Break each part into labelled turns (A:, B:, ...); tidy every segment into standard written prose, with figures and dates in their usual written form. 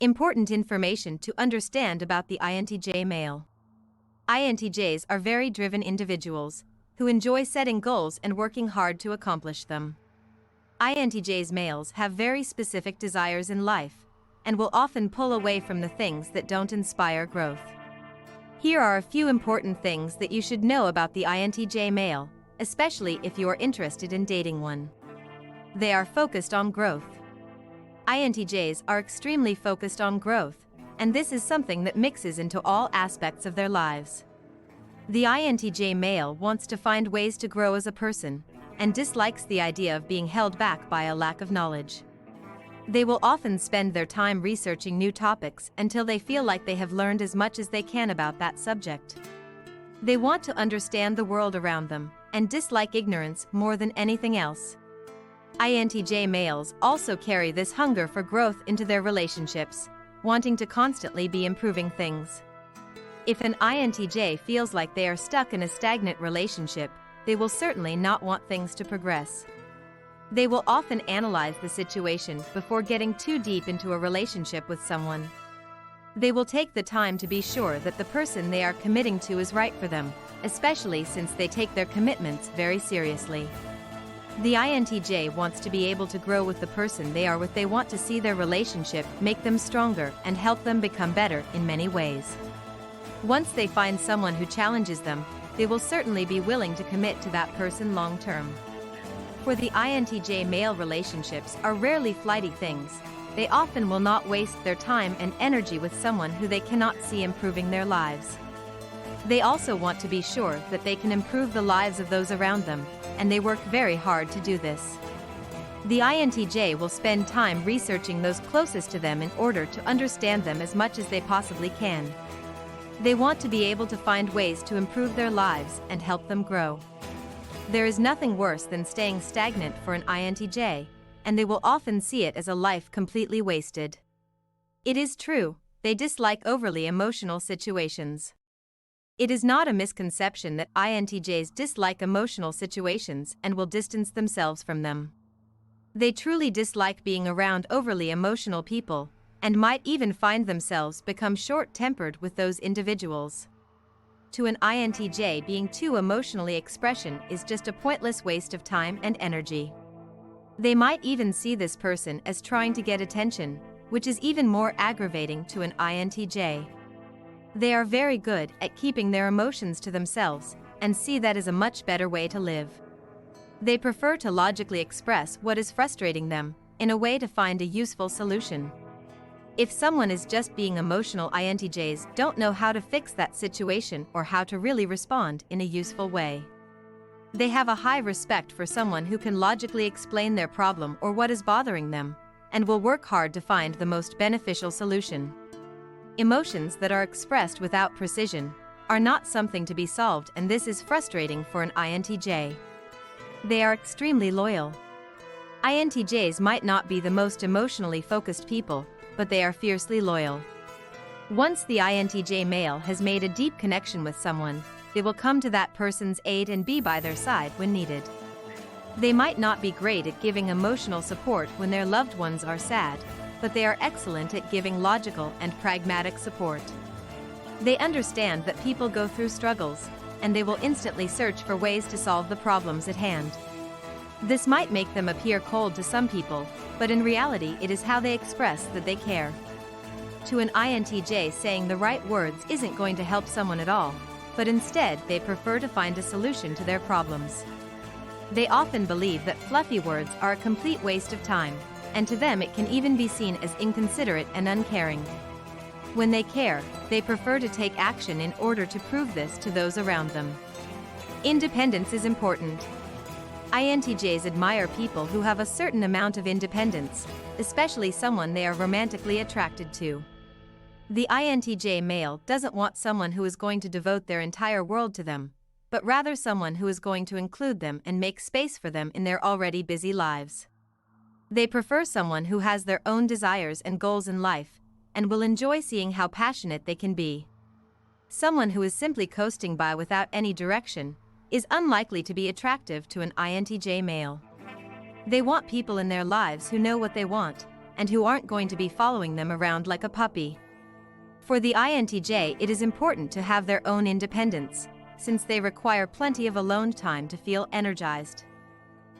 A: Important information to understand about the INTJ male. INTJs are very driven individuals who enjoy setting goals and working hard to accomplish them. INTJs males have very specific desires in life and will often pull away from the things that don't inspire growth. Here are a few important things that you should know about the INTJ male, especially if you are interested in dating one. They are focused on growth. INTJs are extremely focused on growth, and this is something that mixes into all aspects of their lives. The INTJ male wants to find ways to grow as a person and dislikes the idea of being held back by a lack of knowledge. They will often spend their time researching new topics until they feel like they have learned as much as they can about that subject. They want to understand the world around them and dislike ignorance more than anything else. INTJ males also carry this hunger for growth into their relationships, wanting to constantly be improving things. If an INTJ feels like they are stuck in a stagnant relationship, they will certainly not want things to progress. They will often analyze the situation before getting too deep into a relationship with someone. They will take the time to be sure that the person they are committing to is right for them, especially since they take their commitments very seriously. The INTJ wants to be able to grow with the person they are with. They want to see their relationship make them stronger and help them become better in many ways. Once they find someone who challenges them, they will certainly be willing to commit to that person long term. For the INTJ male, relationships are rarely flighty things. They often will not waste their time and energy with someone who they cannot see improving their lives. They also want to be sure that they can improve the lives of those around them, and they work very hard to do this. The INTJ will spend time researching those closest to them in order to understand them as much as they possibly can. They want to be able to find ways to improve their lives and help them grow. There is nothing worse than staying stagnant for an INTJ, and they will often see it as a life completely wasted. It is true, they dislike overly emotional situations. It is not a misconception that INTJs dislike emotional situations and will distance themselves from them. They truly dislike being around overly emotional people, and might even find themselves become short-tempered with those individuals. To an INTJ, being too emotionally expressive is just a pointless waste of time and energy. They might even see this person as trying to get attention, which is even more aggravating to an INTJ. They are very good at keeping their emotions to themselves and see that as a much better way to live. They prefer to logically express what is frustrating them in a way to find a useful solution. If someone is just being emotional, INTJs don't know how to fix that situation or how to really respond in a useful way. They have a high respect for someone who can logically explain their problem or what is bothering them, and will work hard to find the most beneficial solution. Emotions that are expressed without precision are not something to be solved, and this is frustrating for an INTJ. They are extremely loyal. INTJs might not be the most emotionally focused people, but they are fiercely loyal. Once the INTJ male has made a deep connection with someone, they will come to that person's aid and be by their side when needed. They might not be great at giving emotional support when their loved ones are sad, but they are excellent at giving logical and pragmatic support. They understand that people go through struggles, and they will instantly search for ways to solve the problems at hand. This might make them appear cold to some people, but in reality it is how they express that they care. To an INTJ, saying the right words isn't going to help someone at all, but instead they prefer to find a solution to their problems. They often believe that fluffy words are a complete waste of time, and to them it can even be seen as inconsiderate and uncaring. When they care, they prefer to take action in order to prove this to those around them. Independence is important. INTJs admire people who have a certain amount of independence, especially someone they are romantically attracted to. The INTJ male doesn't want someone who is going to devote their entire world to them, but rather someone who is going to include them and make space for them in their already busy lives. They prefer someone who has their own desires and goals in life, and will enjoy seeing how passionate they can be. Someone who is simply coasting by without any direction is unlikely to be attractive to an INTJ male. They want people in their lives who know what they want, and who aren't going to be following them around like a puppy. For the INTJ, it is important to have their own independence, since they require plenty of alone time to feel energized.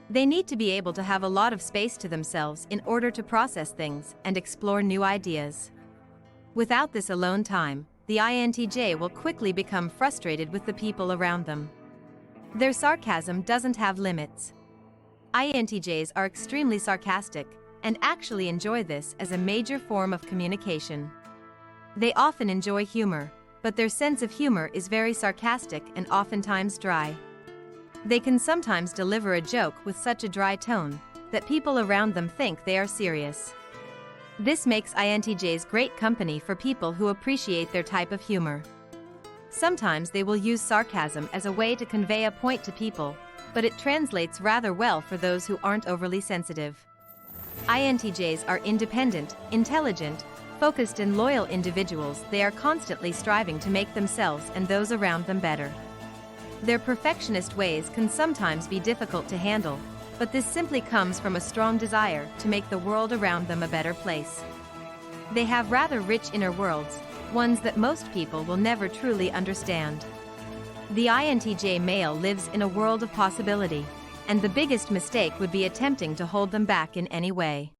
A: They need to be able to have a lot of space to themselves in order to process things and explore new ideas. Without this alone time, the INTJ will quickly become frustrated with the people around them. Their sarcasm doesn't have limits. INTJs are extremely sarcastic and actually enjoy this as a major form of communication. They often enjoy humor, but their sense of humor is very sarcastic and oftentimes dry. They can sometimes deliver a joke with such a dry tone that people around them think they are serious. This makes INTJs great company for people who appreciate their type of humor. Sometimes they will use sarcasm as a way to convey a point to people, but it translates rather well for those who aren't overly sensitive. INTJs are independent, intelligent, focused and loyal individuals. They are constantly striving to make themselves and those around them better. Their perfectionist ways can sometimes be difficult to handle, but this simply comes from a strong desire to make the world around them a better place. They have rather rich inner worlds, ones that most people will never truly understand. The INTJ male lives in a world of possibility, and the biggest mistake would be attempting to hold them back in any way.